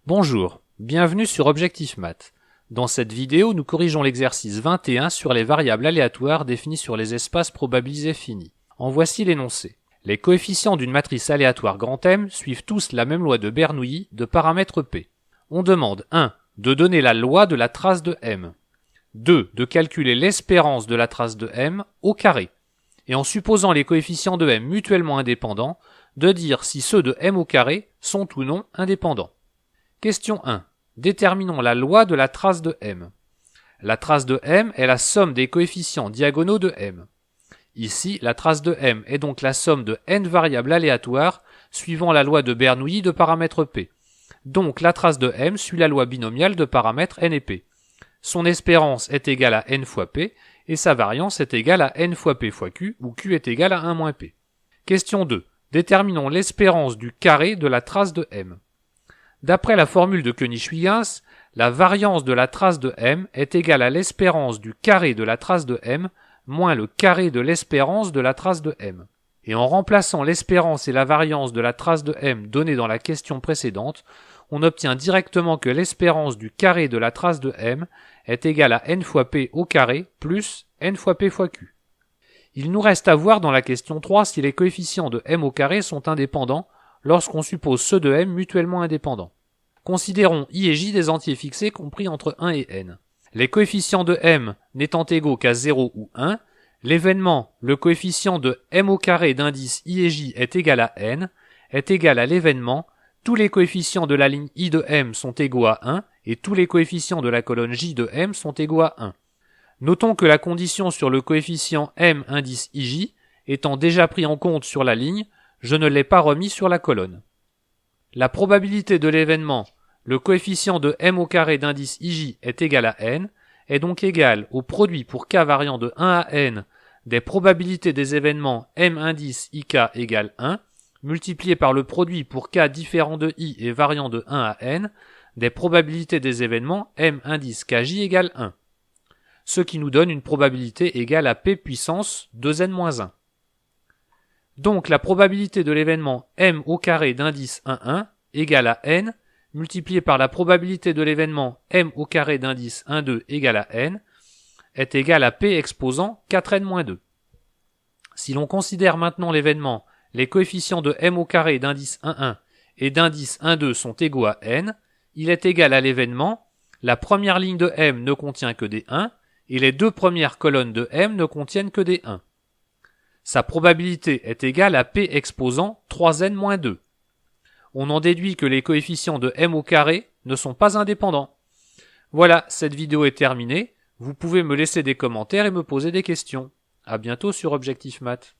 Bonjour, bienvenue sur Objectif Math. Dans cette vidéo, nous corrigeons l'exercice 21 sur les variables aléatoires définies sur les espaces probabilisés finis. En voici l'énoncé. Les coefficients d'une matrice aléatoire grand M suivent tous la même loi de Bernoulli de paramètre P. On demande 1. De donner la loi de la trace de M. 2. De calculer l'espérance de la trace de M au carré. Et en supposant les coefficients de M mutuellement indépendants, de dire si ceux de M au carré sont ou non indépendants. Question 1. Déterminons la loi de la trace de M. La trace de M est la somme des coefficients diagonaux de M. Ici, la trace de M est donc la somme de n variables aléatoires suivant la loi de Bernoulli de paramètre P. Donc la trace de M suit la loi binomiale de paramètres n et P. Son espérance est égale à n fois P et sa variance est égale à n fois P fois Q où Q est égal à 1 moins P. Question 2. Déterminons l'espérance du carré de la trace de M. D'après la formule de Koenig-Huygens, la variance de la trace de M est égale à l'espérance du carré de la trace de M moins le carré de l'espérance de la trace de M. Et en remplaçant l'espérance et la variance de la trace de M données dans la question précédente, on obtient directement que l'espérance du carré de la trace de M est égale à n fois P au carré plus n fois P fois Q. Il nous reste à voir dans la question 3 si les coefficients de M au carré sont indépendants lorsqu'on suppose ceux de M mutuellement indépendants. Considérons I et J des entiers fixés compris entre 1 et n. Les coefficients de M n'étant égaux qu'à 0 ou 1, l'événement, le coefficient de M au carré d'indice I et J est égal à n, est égal à l'événement, tous les coefficients de la ligne I de M sont égaux à 1 et tous les coefficients de la colonne J de M sont égaux à 1. Notons que la condition sur le coefficient M indice IJ étant déjà pris en compte sur la ligne, je ne l'ai pas remis sur la colonne. La probabilité de l'événement, le coefficient de M au carré d'indice IJ est égal à n, est donc égal au produit pour k variant de 1 à n des probabilités des événements M indice IK égale 1, multiplié par le produit pour k différent de I et variant de 1 à n des probabilités des événements M indice KJ égale 1. Ce qui nous donne une probabilité égale à P puissance 2n-1. Donc la probabilité de l'événement M au carré d'indice 1,1 égale à n multiplié par la probabilité de l'événement M au carré d'indice 1,2 égale à n est égale à P exposant 4n-2. Si l'on considère maintenant l'événement, les coefficients de M au carré d'indice 1,1 et d'indice 1,2 sont égaux à n, il est égal à l'événement, la première ligne de M ne contient que des 1 et les deux premières colonnes de M ne contiennent que des 1. Sa probabilité est égale à P exposant 3n-2. On en déduit que les coefficients de M au carré ne sont pas indépendants. Voilà, cette vidéo est terminée. Vous pouvez me laisser des commentaires et me poser des questions. À bientôt sur Objectif Math.